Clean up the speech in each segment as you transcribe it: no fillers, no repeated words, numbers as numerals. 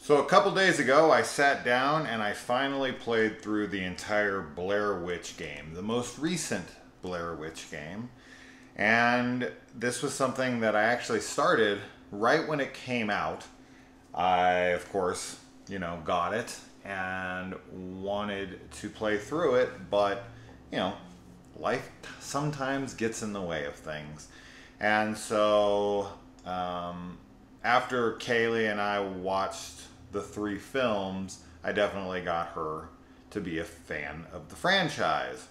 So a couple days ago, I sat down and I finally played through the entire Blair Witch game, the most recent Blair Witch game. And this was something that I actually started right when it came out. I, of course, got it and wanted to play through it, but, life sometimes gets in the way of things. And so, after Kaylee and I watched the 3 films, I definitely got her to be a fan of the franchise.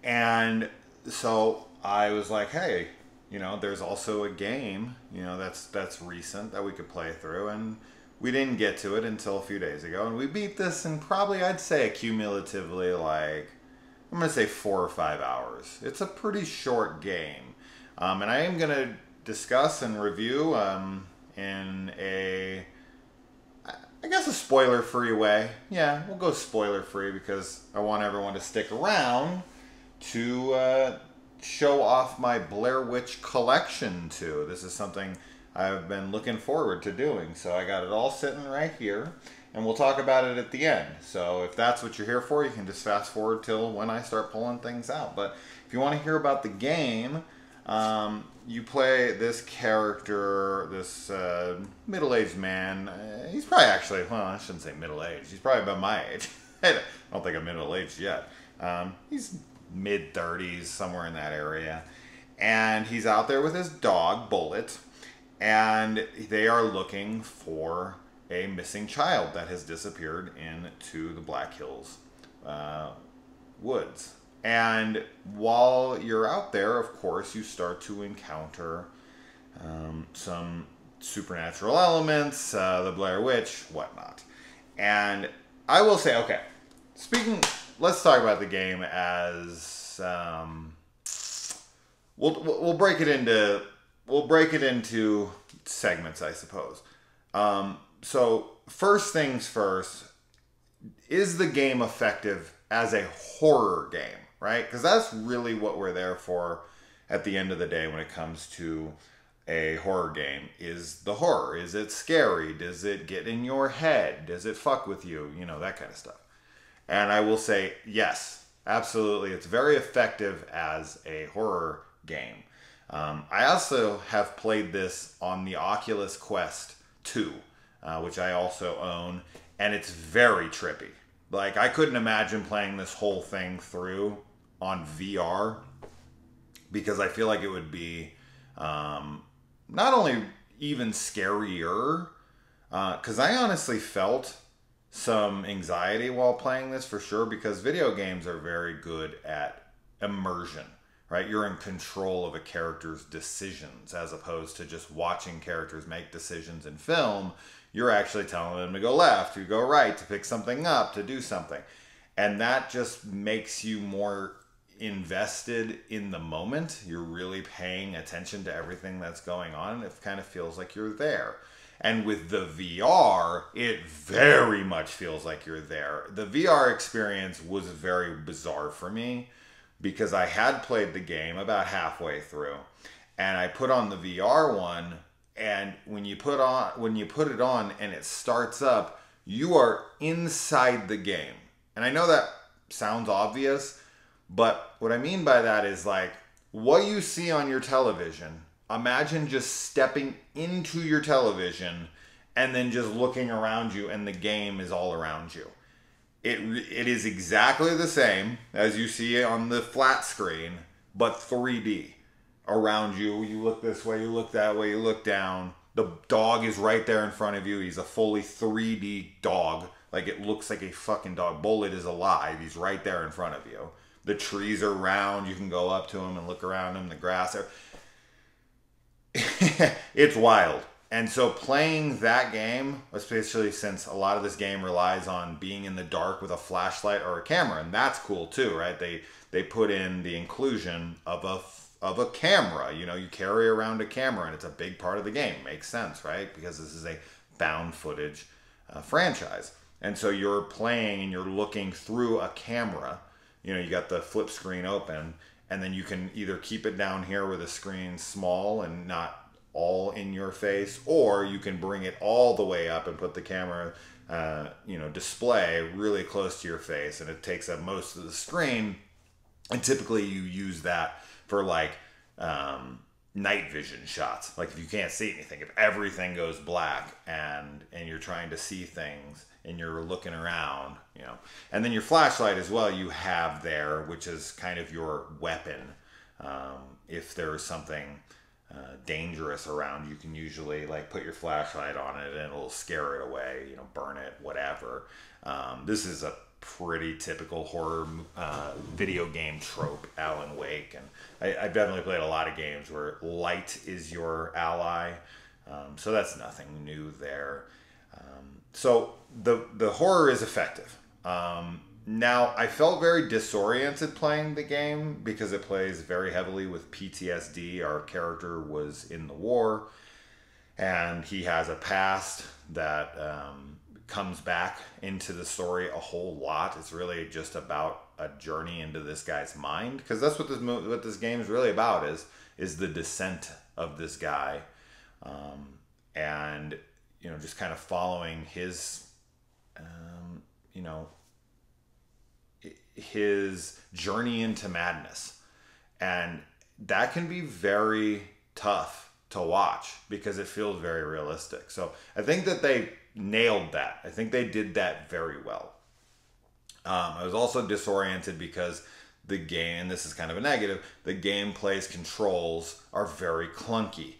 And so I was like, hey, there's also a game, that's recent that we could play through. And we didn't get to it until a few days ago. And we beat this in probably, I'd say, cumulatively, like, I'm going to say 4 or 5 hours. It's a pretty short game. And I am going to discuss and review in I guess a spoiler-free way. Yeah, we'll go spoiler-free because I want everyone to stick around to show off my Blair Witch collection too. This is something I've been looking forward to doing. So I got it all sitting right here, and we'll talk about it at the end. So if that's what you're here for, you can just fast forward till when I start pulling things out. But if you want to hear about the game, you play this character, this middle-aged man. He's probably actually, well, I shouldn't say middle-aged. He's probably about my age. I don't think I'm middle-aged yet. He's mid-30s, somewhere in that area. And he's out there with his dog, Bullet. And they are looking for a missing child that has disappeared into the Black Hills woods. And while you're out there, of course, you start to encounter some supernatural elements, the Blair Witch, whatnot. And I will say, okay, let's talk about the game as we'll break it into segments, I suppose. So first things first, is the game effective as a horror game? Right? Because that's really what we're there for at the end of the day when it comes to a horror game. Is the horror? Is it scary? Does it get in your head? Does it fuck with you? That kind of stuff. And I will say, yes, absolutely. It's very effective as a horror game. I also have played this on the Oculus Quest 2, which I also own, and it's very trippy. Like, I couldn't imagine playing this whole thing through on VR because I feel like it would be not only even scarier, because I honestly felt some anxiety while playing this for sure, because video games are very good at immersion, right? You're in control of a character's decisions as opposed to just watching characters make decisions in film. You're actually telling them to go left, to go right, to pick something up, to do something. And that just makes you more invested in the moment. You're really paying attention to everything that's going on. It kind of feels like you're there. And with the VR, it very much feels like you're there. The VR experience was very bizarre for me because I had played the game about halfway through, and I put on the VR one. And when you put it on and it starts up, you are inside the game. And I know that sounds obvious, but what I mean by that is like what you see on your television. Imagine just stepping into your television and then just looking around you, and the game is all around you. It is exactly the same as you see on the flat screen, but 3D. Around you, you look this way, you look that way, you look down. The dog is right there in front of you. He's a fully 3D dog. Like, it looks like a fucking dog. Bullet is alive. He's right there in front of you. The trees are round. You can go up to him and look around him. The grass. It's wild. And so playing that game, especially since a lot of this game relies on being in the dark with a flashlight or a camera, and that's cool too, right? They put in the inclusion of a camera. You carry around a camera, and it's a big part of the game. Makes sense, right? Because this is a found footage franchise. And so you're playing and you're looking through a camera. You got the flip screen open, and then you can either keep it down here where the screen's small and not all in your face, or you can bring it all the way up and put the camera, display really close to your face, and it takes up most of the screen. And typically you use that for like night vision shots. Like if you can't see anything, if everything goes black and you're trying to see things and you're looking around, and then your flashlight as well you have there, which is kind of your weapon. If there's something dangerous around, you can usually like put your flashlight on it and it'll scare it away, burn it, whatever. This is a pretty typical horror video game trope, Alan Wake, and I've definitely played a lot of games where light is your ally, so that's nothing new there. So the horror is effective. Now, I felt very disoriented playing the game because it plays very heavily with PTSD. Our character was in the war, and he has a past that comes back into the story a whole lot. It's really just about a journey into this guy's mind, because that's what this game is really about, is the descent of this guy, and just kind of following his his journey into madness. And that can be very tough to watch because it feels very realistic. So I think that they nailed that. I think they did that very well. I was also disoriented because the game, and this is kind of a negative, the gameplay's controls are very clunky.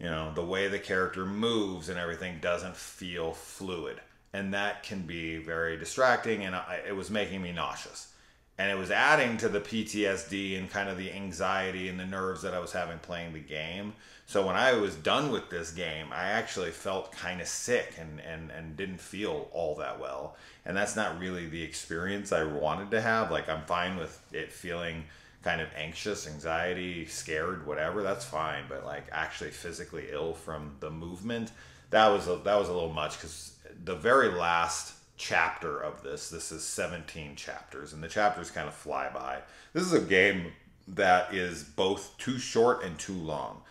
The way the character moves and everything doesn't feel fluid. And that can be very distracting, and it was making me nauseous. And it was adding to the PTSD and kind of the anxiety and the nerves that I was having playing the game. So when I was done with this game, I actually felt kind of sick and didn't feel all that well. And that's not really the experience I wanted to have. Like, I'm fine with it feeling kind of anxious, anxiety, scared, whatever. That's fine. But like actually physically ill from the movement, that was a little much, because the very last chapter of this is 17 chapters, and the chapters kind of fly by. This is a game that is both too short and too long.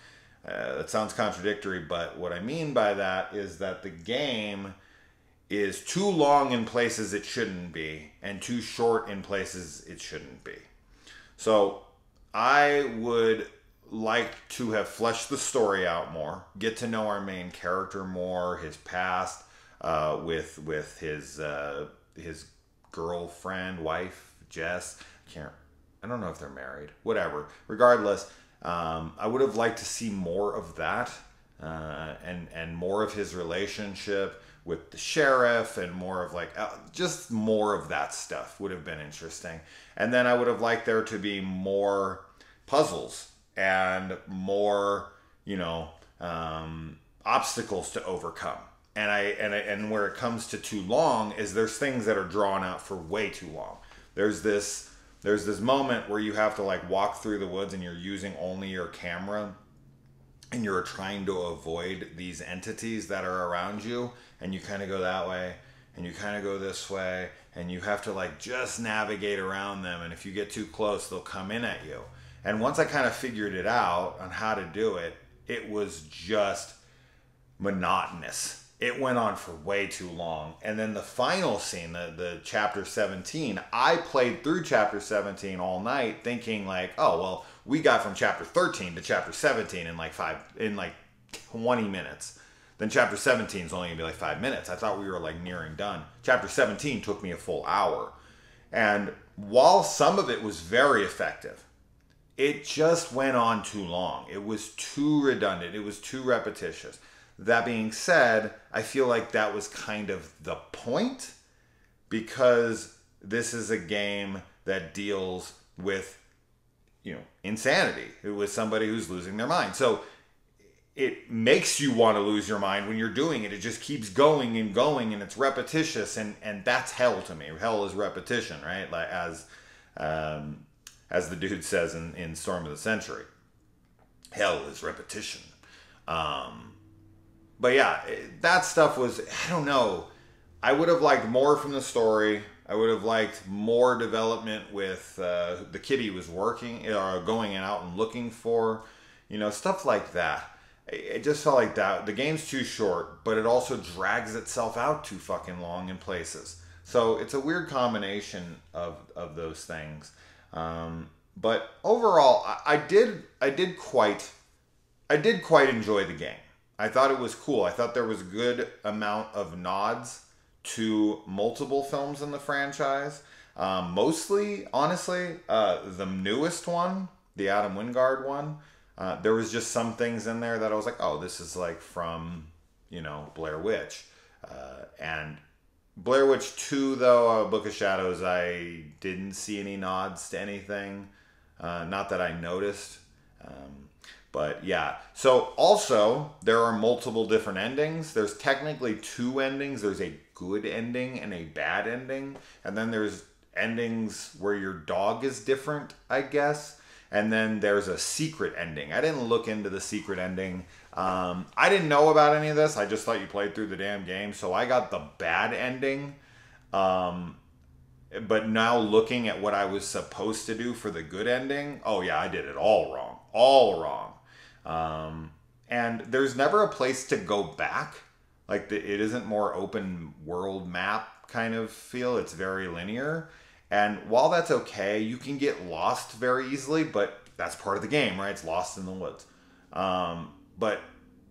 That sounds contradictory, but what I mean by that is that the game is too long in places it shouldn't be, and too short in places it shouldn't be. So I would like to have fleshed the story out more, get to know our main character more, his past, with his girlfriend, wife, Jess. I don't know if they're married. Whatever. Regardless, I would have liked to see more of that, and more of his relationship with the sheriff, and more of like just more of that stuff would have been interesting. And then I would have liked there to be more puzzles and more, obstacles to overcome. And where it comes to too long is there's things that are drawn out for way too long. There's this moment where you have to like walk through the woods and you're using only your camera, and you're trying to avoid these entities that are around you, and you kind of go that way and you kind of go this way, and you have to like just navigate around them, and if you get too close they'll come in at you. And once I kind of figured it out on how to do it, it was just monotonous. It went on for way too long. And then the final scene, the chapter 17, I played through chapter 17 all night thinking like, oh, well, we got from chapter 13 to chapter 17 in like 20 minutes. Then chapter 17 is only gonna be like 5 minutes. I thought we were like nearing done. Chapter 17 took me a full hour. And while some of it was very effective, it just went on too long. It was too redundant. It was too repetitious. That being said, I feel like that was kind of the point, because this is a game that deals with, insanity. It was somebody who's losing their mind. So it makes you want to lose your mind when you're doing it. It just keeps going and going, and it's repetitious, and that's hell to me. Hell is repetition, right? Like as the dude says in Storm of the Century, hell is repetition. But yeah, that stuff was, I don't know. I would have liked more from the story. I would have liked more development with the kid he was going out and looking for, stuff like that. it just felt like that. The game's too short, but it also drags itself out too fucking long in places. So it's a weird combination of those things. But overall, I did quite enjoy the game. I thought it was cool. I thought there was a good amount of nods to multiple films in the franchise. Mostly, honestly, the newest one, the Adam Wingard one, there was just some things in there that I was like, oh, this is like from, Blair Witch. And Blair Witch 2, though, Book of Shadows, I didn't see any nods to anything. Not that I noticed. But yeah, so also there are multiple different endings. There's technically 2 endings. There's a good ending and a bad ending. And then there's endings where your dog is different, I guess. And then there's a secret ending. I didn't look into the secret ending. I didn't know about any of this. I just thought you played through the damn game. So I got the bad ending. But now looking at what I was supposed to do for the good ending, oh yeah, I did it all wrong. All wrong. And there's never a place to go back. Like it isn't more open world map kind of feel. It's very linear. And while that's okay, you can get lost very easily, but that's part of the game, right? It's lost in the woods. But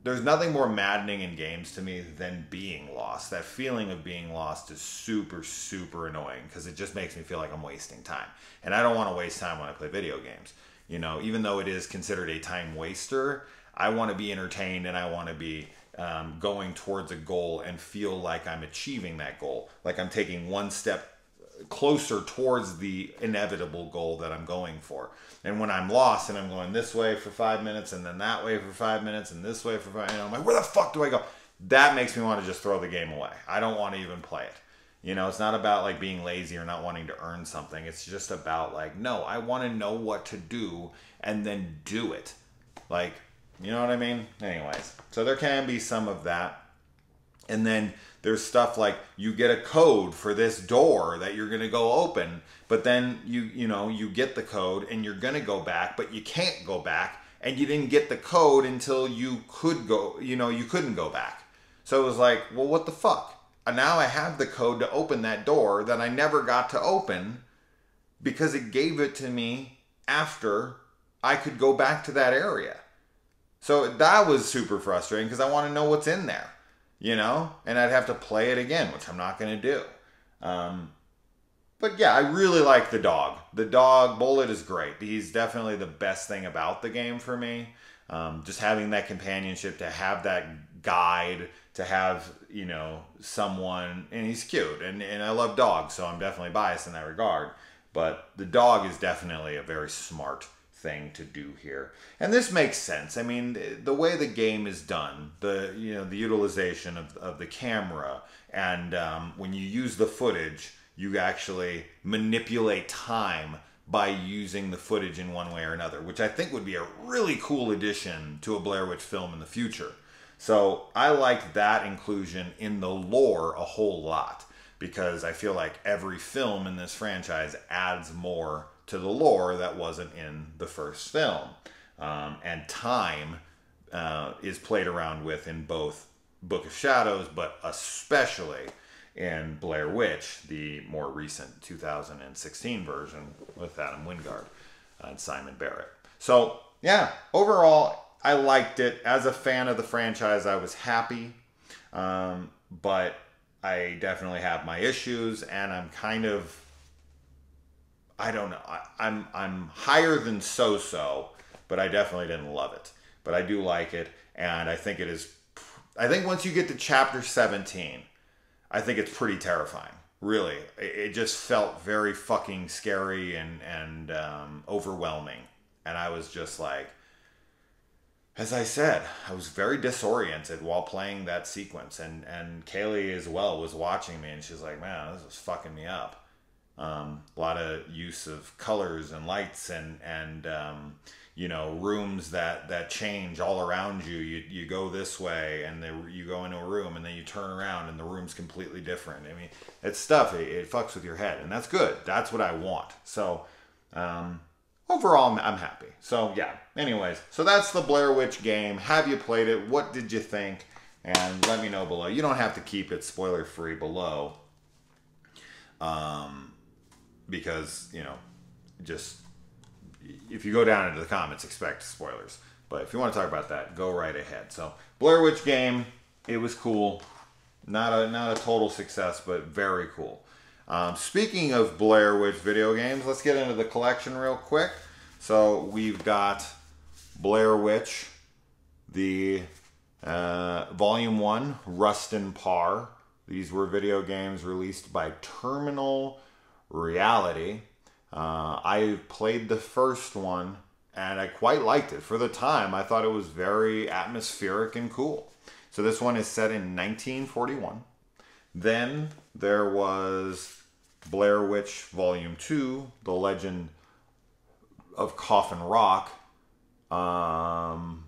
there's nothing more maddening in games to me than being lost. That feeling of being lost is super, super annoying because it just makes me feel like I'm wasting time. And I don't want to waste time when I play video games. Even though it is considered a time waster, I want to be entertained and I want to be going towards a goal and feel like I'm achieving that goal. Like I'm taking one step closer towards the inevitable goal that I'm going for. And when I'm lost and I'm going this way for 5 minutes and then that way for 5 minutes and this way for 5 minutes, I'm like, where the fuck do I go? That makes me want to just throw the game away. I don't want to even play it. It's not about like being lazy or not wanting to earn something. It's just about like, no, I want to know what to do and then do it. Like, you know what I mean? Anyways, so there can be some of that. And then there's stuff like you get a code for this door that you're going to go open, but then you get the code and you're going to go back, but you can't go back and you didn't get the code until you could go, you couldn't go back. So it was like, well, what the fuck? And now I have the code to open that door that I never got to open because it gave it to me after I could go back to that area. So that was super frustrating because I want to know what's in there. And I'd have to play it again, which I'm not going to do. But yeah, I really like the dog. The dog, Bullet, is great. He's definitely the best thing about the game for me. Just having that companionship, to have that guide, to have, someone, and he's cute. And I love dogs, so I'm definitely biased in that regard. But the dog is definitely a very smart thing to do here. And this makes sense. I mean, the way the game is done, the utilization of the camera, and when you use the footage, you actually manipulate time by using the footage in one way or another, which I think would be a really cool addition to a Blair Witch film in the future. So I like that inclusion in the lore a whole lot, because I feel like every film in this franchise adds more to the lore that wasn't in the first film. And time is played around with in both Book of Shadows, but especially in Blair Witch, the more recent 2016 version with Adam Wingard and Simon Barrett. So yeah, overall, I liked it. As a fan of the franchise, I was happy. But I definitely have my issues, and I'm kind of, I don't know. I'm higher than so-so, but I definitely didn't love it. But I do like it, and I think it is. I think once you get to chapter 17, I think it's pretty terrifying. Really, it just felt very fucking scary and overwhelming, and I was just like, as I said, I was very disoriented while playing that sequence, and Kaylee as well was watching me, and she's like, "Man, this is fucking me up." A lot of use of colors and lights and rooms that change all around you. You go this way and you go into a room and then you turn around and the room's completely different. I mean, it's stuff. It fucks with your head, and that's good. That's what I want. So overall, I'm happy. So yeah, anyways, so that's the Blair Witch game. Have you played it? What did you think? And let me know below. You don't have to keep it spoiler free below. Because, you know, just if you go down into the comments, expect spoilers. But if you want to talk about that, go right ahead. So Blair Witch game, it was cool. Not a total success, but very cool. Speaking of Blair Witch video games, let's get into the collection real quick. So we've got Blair Witch, the Volume 1, Rust and Par. These were video games released by Terminal Reality. I played the first one, and I quite liked it. For the time, I thought it was very atmospheric and cool. So this one is set in 1941. Then there was Blair Witch Volume 2, The Legend of Coffin Rock. I'm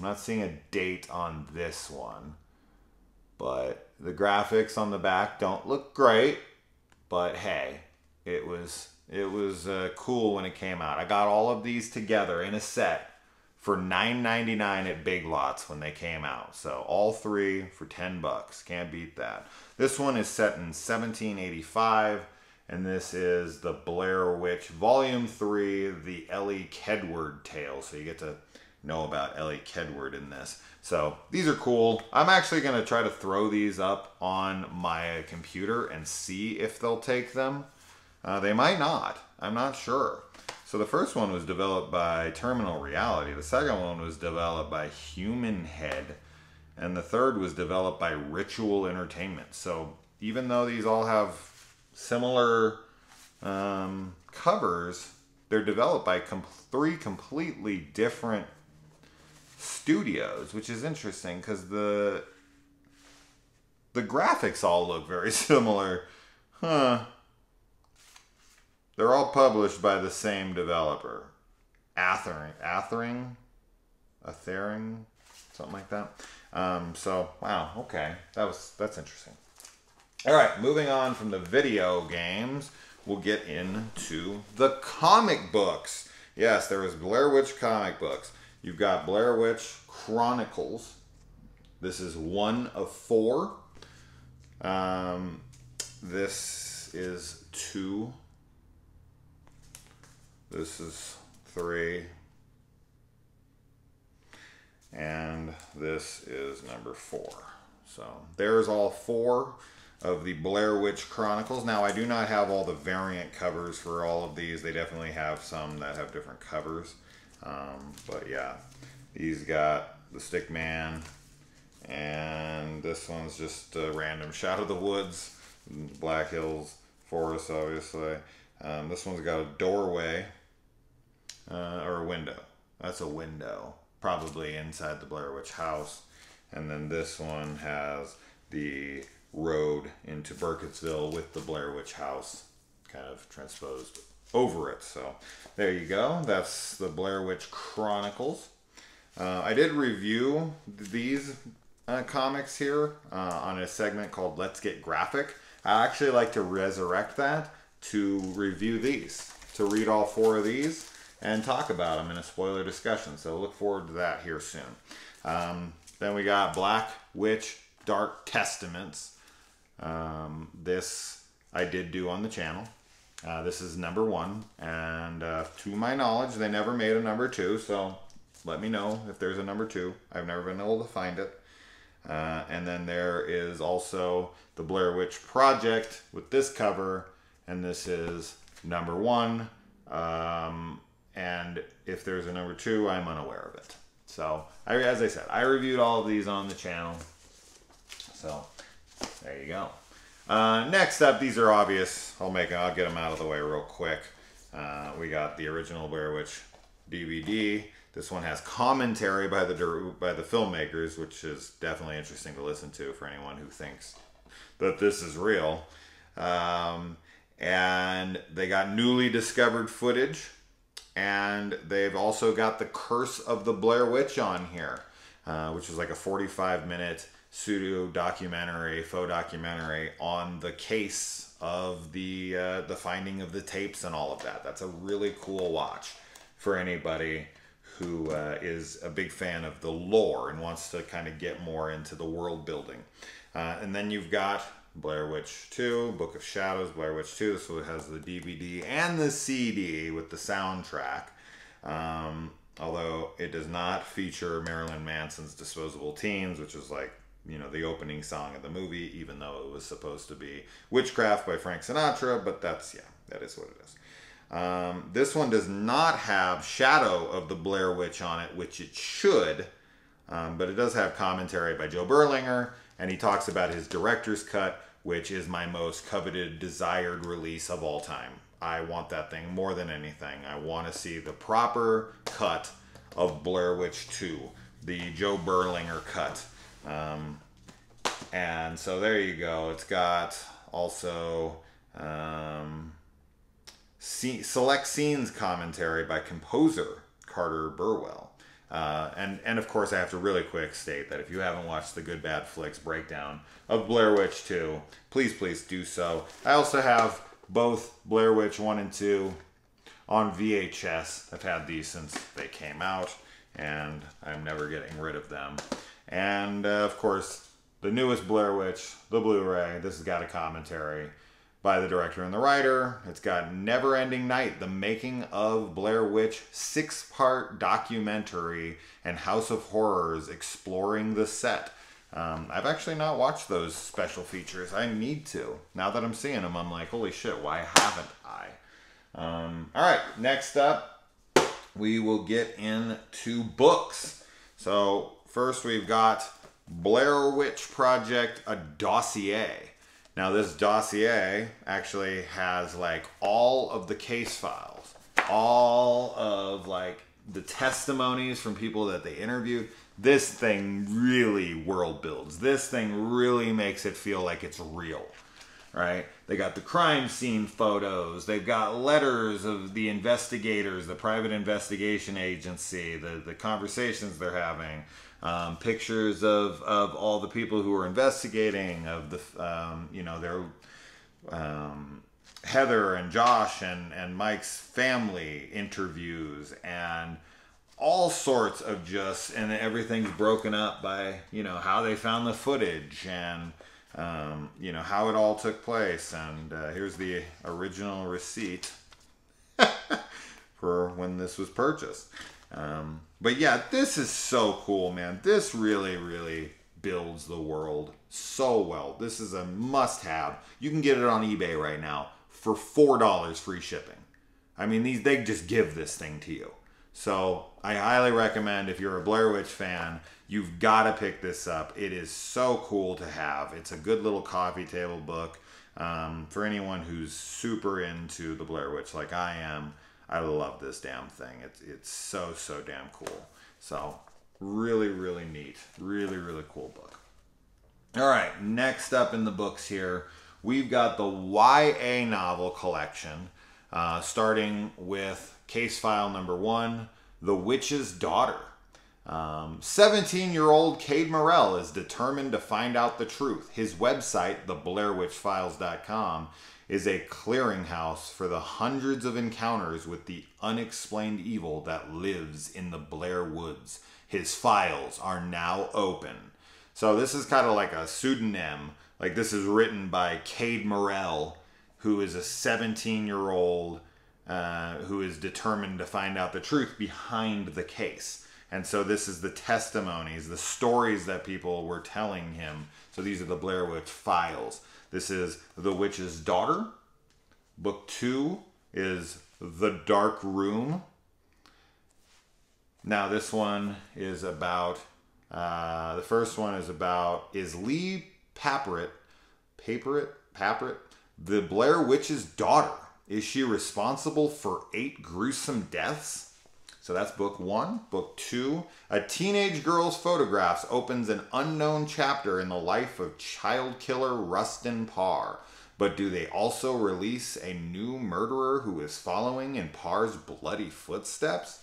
not seeing a date on this one, but the graphics on the back don't look great. But hey, it was cool when it came out. I got all of these together in a set for $9.99 at Big Lots when they came out. So all three for $10. Can't beat that. This one is set in 1785, and this is the Blair Witch Volume 3, the Ellie Kedward tale. So you get to know about Ellie Kedward in this. So these are cool. I'm actually going to try to throw these up on my computer and see if they'll take them. They might not. I'm not sure. So the first one was developed by Terminal Reality. The second one was developed by Human Head. And the third was developed by Ritual Entertainment. So even though these all have similar covers, they're developed by three completely different studios, which is interesting because the graphics all look very similar. They're all published by the same developer, Athering, something like that. So wow, okay, that's interesting. All right, moving on from the video games, we'll get into the comic books. Yes, there was Blair Witch comic books. You've got Blair Witch Chronicles. This is 1 of 4. This is 2. This is 3. And this is number 4. So there's all 4 of the Blair Witch Chronicles. Now I do not have all the variant covers for all of these. They definitely have some that have different covers. But yeah, these got the Stick Man, and this one's just a random shot of the woods, Black Hills Forest, obviously. This one's got a doorway, or a window. That's a window, probably inside the Blair Witch house. And then this one has the road into Burkittsville with the Blair Witch house kind of transposed over it. So there you go. That's the Blair Witch Chronicles. I did review these comics here on a segment called Let's Get Graphic. I actually like to resurrect that to review these, to read all 4 of these and talk about them in a spoiler discussion. So look forward to that here soon. Then we got Black Witch Dark Testaments. This I did do on the channel. This is number 1, and to my knowledge, they never made a number 2, so let me know if there's a number 2. I've never been able to find it. And then there is also the Blair Witch Project with this cover, and this is number 1. And if there's a number 2, I'm unaware of it. So, as I said, I reviewed all of these on the channel. So, there you go. Next up, these are obvious. I'll get them out of the way real quick. We got the original Blair Witch DVD. This one has commentary by the filmmakers, which is definitely interesting to listen to for anyone who thinks that this is real. And they got newly discovered footage, and they've also got the Curse of the Blair Witch on here, which is like a 45-minute pseudo documentary, faux documentary on the case of the finding of the tapes and all of that. That's a really cool watch. for anybody who is a big fan of the lore and wants to kind of get more into the world building. And then you've got Blair Witch 2, Book of Shadows, Blair Witch 2. This one has the DVD and the CD with the soundtrack. Although it does not feature Marilyn Manson's Disposable Teens, which is like, you know, the opening song of the movie, even though it was supposed to be Witchcraft by Frank Sinatra, but that's, yeah, that is what it is. This one does not have Shadow of the Blair Witch on it, which it should, but it does have commentary by Joe Berlinger, and he talks about his director's cut, which is my most coveted, desired release of all time. I want that thing more than anything. I want to see the proper cut of Blair Witch 2, the Joe Berlinger cut. And so there you go. It's got also select scenes commentary by composer Carter Burwell. And of course, I have to really quick state that if you haven't watched the Good Bad Flicks breakdown of Blair Witch 2, please do so. I also have both Blair Witch 1 and 2 on VHS. I've had these since they came out, and I'm never getting rid of them. And of course, the newest Blair Witch, the Blu-ray. This has got a commentary by the director and the writer. It's got Never Ending Night, the making of Blair Witch 6-part documentary and House of Horrors exploring the set. I've actually not watched those special features. I need to. Now that I'm seeing them, I'm like, holy shit, why haven't I? All right, next up, we will get into books. So first we've got Blair Witch Project, a dossier. Now this dossier actually has like all of the case files, all of like the testimonies from people that they interviewed. This thing really world builds. This thing really makes it feel like it's real, right? They got the crime scene photos. They've got letters of the investigators, the private investigation agency, the conversations they're having. Pictures of all the people who are investigating, of the, you know, their Heather and Josh and Mike's family interviews, and all sorts of just, and everything's broken up by, you know, how they found the footage and, you know, how it all took place. And here's the original receipt for when this was purchased. But yeah, this is so cool, man. This really builds the world so well. This is a must-have. You can get it on eBay right now for $4 free shipping. I mean, they just give this thing to you. So I highly recommend, if you're a Blair Witch fan, you've got to pick this up. It is so cool to have. It's a good little coffee table book. For anyone who's super into the Blair Witch like I am, I love this damn thing. It's so damn cool. So really neat. Really cool book. All right, next up in the books here, we've got the YA novel collection, starting with case file number 1, The Witch's Daughter. 17-year-old Cade Morell is determined to find out the truth. His website, theblairwitchfiles.com, is a clearinghouse for the hundreds of encounters with the unexplained evil that lives in the Blair Woods. His files are now open. So this is kind of like a pseudonym. Like, this is written by Cade Morell, who is a 17-year-old who is determined to find out the truth behind the case. And so this is the testimonies, the stories that people were telling him. So these are the Blair Witch Files. This is The Witch's Daughter. Book 2 is The Dark Room. Now this one is about, the first one is about, is Lee Paprit, the Blair Witch's daughter? Is she responsible for 8 gruesome deaths? So that's book 1. Book 2, a teenage girl's photographs opens an unknown chapter in the life of child killer Rustin Parr. But do they also release a new murderer who is following in Parr's bloody footsteps?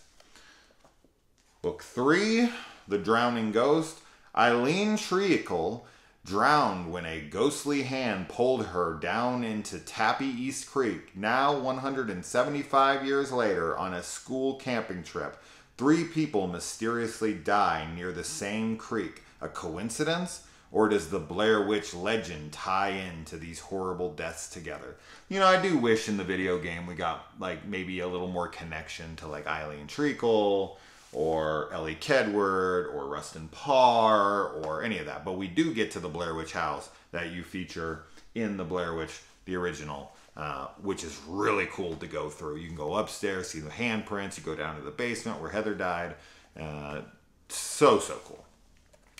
Book 3, The Drowning Ghost. Eileen Treacle drowned when a ghostly hand pulled her down into Tappy East Creek. Now, 175 years later, on a school camping trip, 3 people mysteriously die near the same creek. A coincidence? Or does the Blair Witch legend tie into these horrible deaths together? You know, I do wish in the video game we got, like, maybe a little more connection to, like, Eileen Treacle or Ellie Kedward or Rustin Parr or any of that. But we do get to the Blair Witch house that you feature in the Blair Witch, the original, which is really cool to go through. You can go upstairs, see the handprints. You go down to the basement where Heather died. So cool.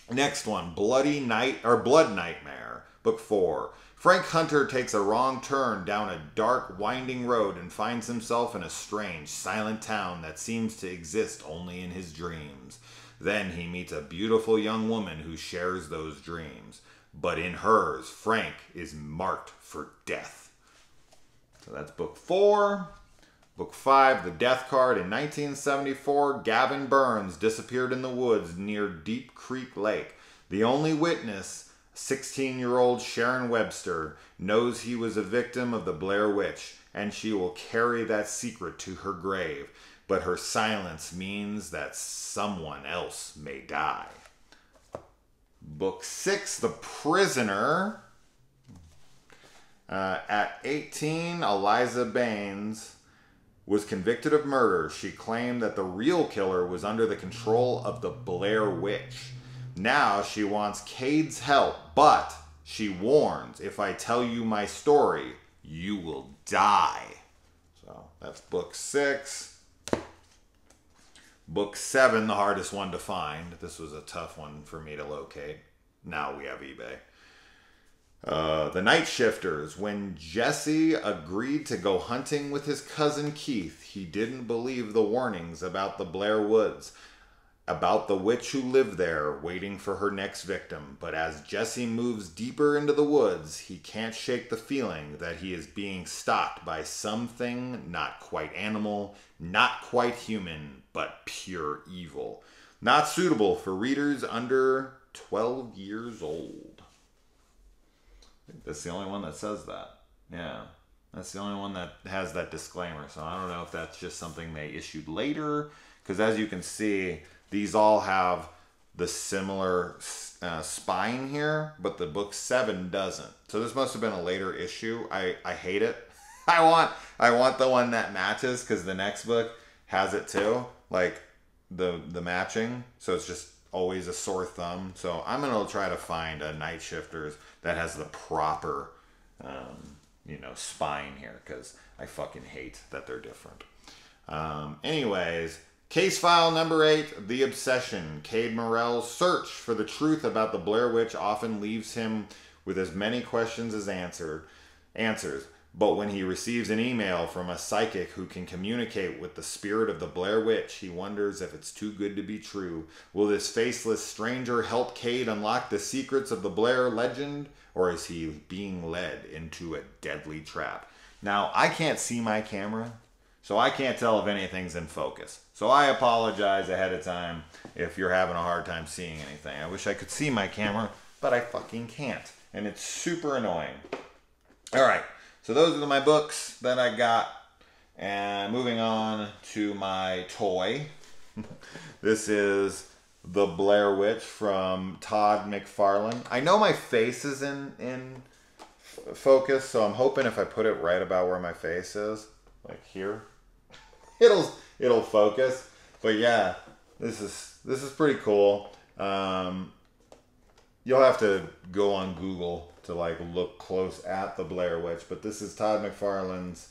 Next one, Blood Nightmare, Book 4. Frank Hunter takes a wrong turn down a dark, winding road and finds himself in a strange, silent town that seems to exist only in his dreams. Then he meets a beautiful young woman who shares those dreams. But in hers, Frank is marked for death. So that's Book 4. Book 5, The Death Card. In 1974, Gavin Burns disappeared in the woods near Deep Creek Lake. The only witness, 16-year-old Sharon Webster, knows he was a victim of the Blair Witch, and she will carry that secret to her grave. But her silence means that someone else may die. Book 6, The Prisoner. At 18, Eliza Baines was convicted of murder. She claimed that the real killer was under the control of the Blair Witch. Now she wants Cade's help, but she warns, if I tell you my story, you will die. So that's Book 6. Book 7, the hardest one to find. This was a tough one for me to locate. Now we have eBay. The Night Shifters. When Jesse agreed to go hunting with his cousin Keith, he didn't believe the warnings about the Blair Woods, about the witch who lived there waiting for her next victim. But as Jesse moves deeper into the woods, he can't shake the feeling that he is being stalked by something not quite animal, not quite human, but pure evil. Not suitable for readers under 12 years old. I think that's the only one that says that. Yeah, that's the only one that has that disclaimer. So I don't know if that's just something they issued later, because as you can see, these all have the similar spine here, but the book 7 doesn't. So this must have been a later issue. I hate it. I want the one that matches, because the next book has it too, like the matching. So it's just always a sore thumb. So I'm gonna try to find a Night Shifters that has the proper, spine here, because I fucking hate that they're different. Anyways, case file number 8, The Obsession. Cade Morell's search for the truth about the Blair Witch often leaves him with as many questions as answers. But when he receives an email from a psychic who can communicate with the spirit of the Blair Witch, he wonders if it's too good to be true. Will this faceless stranger help Cade unlock the secrets of the Blair legend, or is he being led into a deadly trap? Now, I can't see my camera, so I can't tell if anything's in focus. So I apologize ahead of time if you're having a hard time seeing anything. I wish I could see my camera, but I fucking can't. And it's super annoying. All right. So those are my books that I got. And moving on to my toy. This is The Blair Witch from Todd McFarlane. I know my face is in focus, so I'm hoping if I put it right about where my face is, like here, it'll focus. But yeah, this is pretty cool. You'll have to go on Google to like look close at the Blair Witch, but this is Todd McFarlane's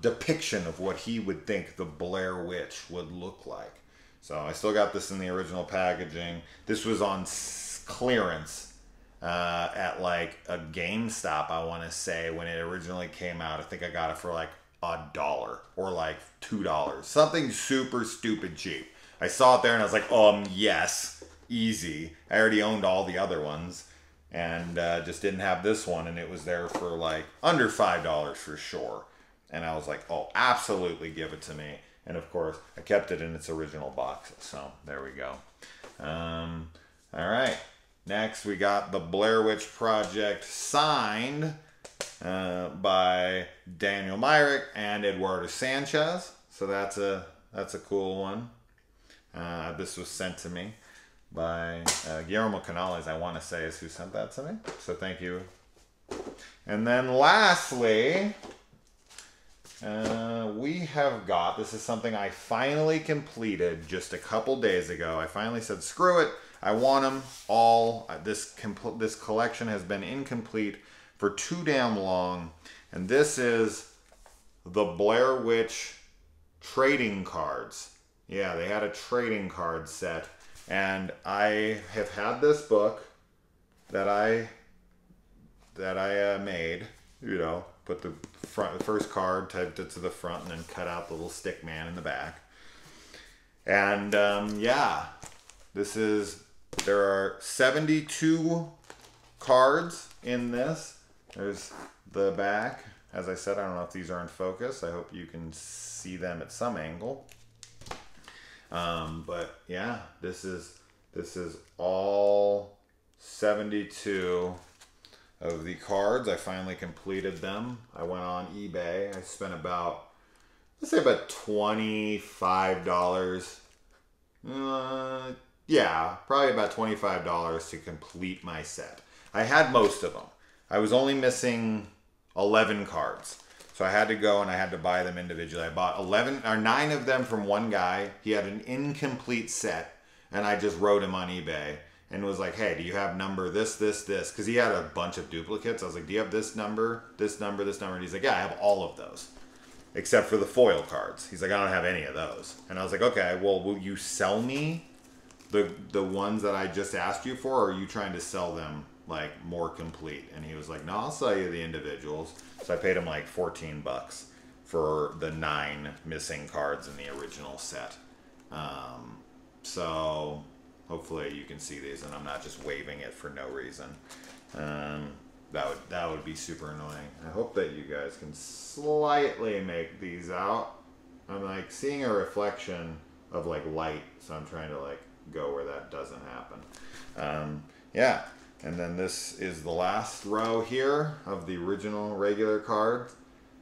depiction of what he would think the Blair Witch would look like. So I still got this in the original packaging. This was on clearance at like a GameStop, I want to say, when it originally came out. I think I got it for like $1 or like $2, something super stupid cheap. I saw it there and I was like, yes, easy. I already owned all the other ones. And just didn't have this one, and it was there for like under $5 for sure. And I was like, oh, absolutely, give it to me. And of course, I kept it in its original box. So there we go. All right. Next, we got the Blair Witch Project signed by Daniel Myrick and Eduardo Sanchez. So that's a cool one. This was sent to me by Guillermo Canales, I want to say, is who sent that to me. So thank you. And then lastly, we have got, this is something I finally completed just a couple days ago. I finally said, screw it. I want them all. This collection has been incomplete for too damn long. And this is the Blair Witch trading cards. Yeah, they had a trading card set. And I have had this book that I made, you know, put the first card, typed it to the front, and then cut out the little stick man in the back. And yeah, there are 72 cards in this. There's the back. As I said, I don't know if these are in focus. I hope you can see them at some angle. But yeah, this is all 72 of the cards. I finally completed them. I went on eBay. I spent about, let's say about $25. Yeah, probably about $25 to complete my set. I had most of them. I was only missing 11 cards. So I had to go and I had to buy them individually. I bought 9 of them from one guy. He had an incomplete set, and I just wrote him on eBay and was like, hey, do you have number this? Because he had a bunch of duplicates. I was like, do you have this number, this number, this number? And he's like, yeah, I have all of those, except for the foil cards. He's like, I don't have any of those. And I was like, okay, well, will you sell me the ones that I just asked you for, or are you trying to sell them like more complete? And he was like, no, I'll sell you the individuals. So I paid him like 14 bucks for the 9 missing cards in the original set. So hopefully you can see these and I'm not just waving it for no reason. That would be super annoying. I hope that you guys can slightly make these out. I'm like seeing a reflection of like light, so I'm trying to like go where that doesn't happen. Yeah. And then this is the last row here of the original regular cards.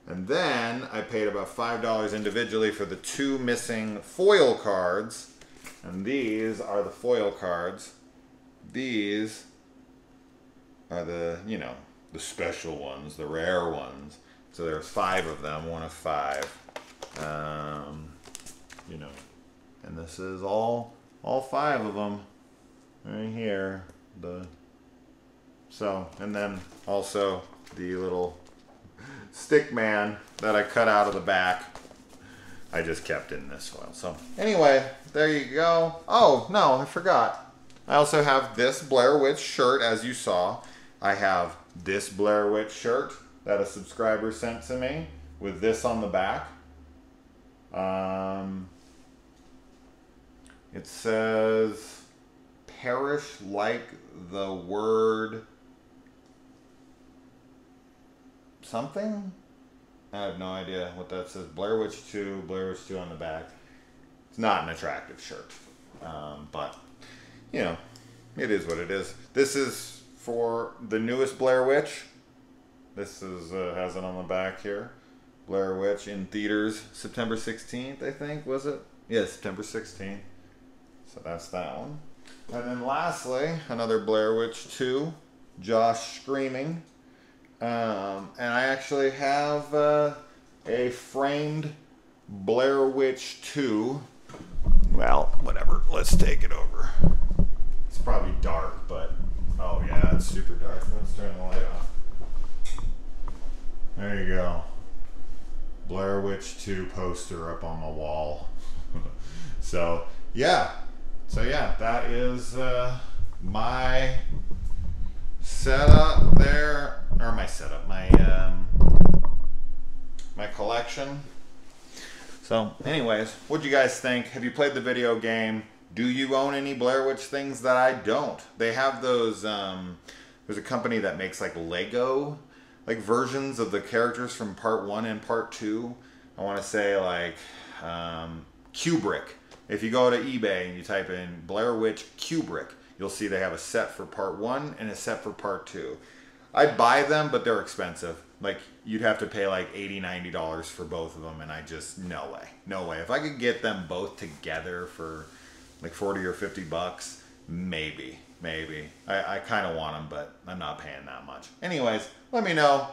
And then I paid about $5 individually for the 2 missing foil cards. And these are the foil cards. These are the, you know, the special ones, the rare ones. So there's 5 of them, 1 of 5. You know, and this is all 5 of them right here. So, and then also the little stick man that I cut out of the back, I just kept in this foil. So anyway, there you go. Oh, no, I forgot. I also have this Blair Witch shirt, as you saw. I have this Blair Witch shirt that a subscriber sent to me with this on the back. It says, perish like the word something? I have no idea what that says. Blair Witch 2 on the back. It's not an attractive shirt. But, you know, it is what it is. This is for the newest Blair Witch. This is has it on the back here. Blair Witch in theaters September 16th, I think, was it? Yeah, September 16th. So that's that one. And then lastly, another Blair Witch 2, Josh Screaming. And I actually have a framed Blair Witch 2. Well, whatever. Let's take it over. It's probably dark, but oh yeah, it's super dark. Let's turn the light off. There you go. Blair Witch 2 poster up on the wall. So yeah, that is my setup there, or my setup, my collection. So anyways, what'd you guys think? Have you played the video game? Do you own any Blair Witch things that I don't? They have those, there's a company that makes like Lego, like versions of the characters from part 1 and part 2. I want to say like Kubrick. If you go to eBay and you type in Blair Witch Kubrick, you'll see they have a set for part 1 and a set for part 2. I'd buy them, but they're expensive. Like, you'd have to pay like $80, $90 for both of them, and I just, no way. No way. If I could get them both together for like 40 or 50 bucks, maybe. I kind of want them, but I'm not paying that much. Anyways, let me know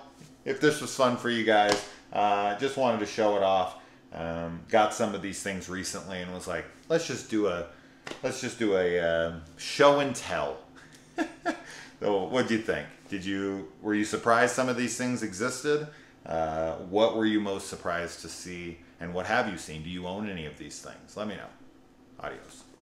if this was fun for you guys. Just wanted to show it off. Got some of these things recently and was like, let's just do a show and tell. So what'd you think? Were you surprised some of these things existed? What were you most surprised to see, and what have you seen? Do you own any of these things? Let me know. Adios.